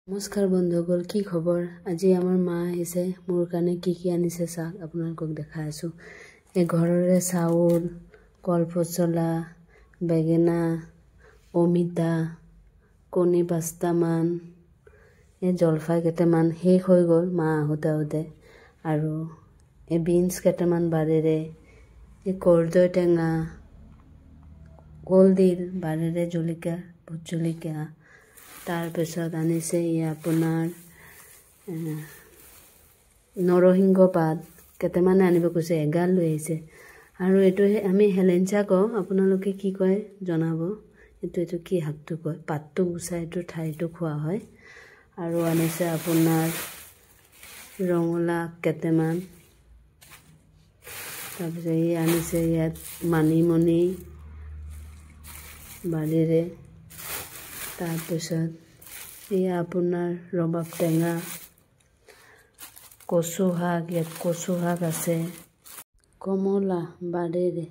নমস্কাৰ বন্ধুসকল, কি খবৰ? আজি আমাৰ মা আহিছে, মোৰ কাৰণে কি আনিছে চাওক, আপোনালোকক দেখাই আছো। এই ঘৰৰে চাউল, কলপচলা, বেঙেনা, অমিতা, কণী 5টা মান, এই জলফাই কেইটামান শেষ হৈ গ'ল মা আহোঁতে, আৰু এই বিনছ কেইটামান বাৰীৰে, এই কৰ্দৈ টেঙা, কলডিল বাৰীৰে, জলকীয়া, ভোট জলকীয়া, তাৰপিছত আনিছে আপোনাৰ নৰসিংহ পাত কেইটামান আনিব কৈছে, এগাল লৈ আহিছে। আৰু এইটো আমি হেলেঞ্চা কওঁ, আপোনালোকে কি কয় জনাব। এইটো কি শাকটো কয়, পাতটো গুচাই এইটো ঠাইটো খোৱা হয়। আৰু আনিছে আপোনাৰ ৰঙালাও কেইটামান, তাৰপিছত আনিছে ইয়াত মানিমুনি বাৰীৰে, তাৰপিছত আপোনাৰ ৰবাব টেঙা, কচু শাক, ইয়াত কচু শাক আছে, কমলা বাৰীৰে।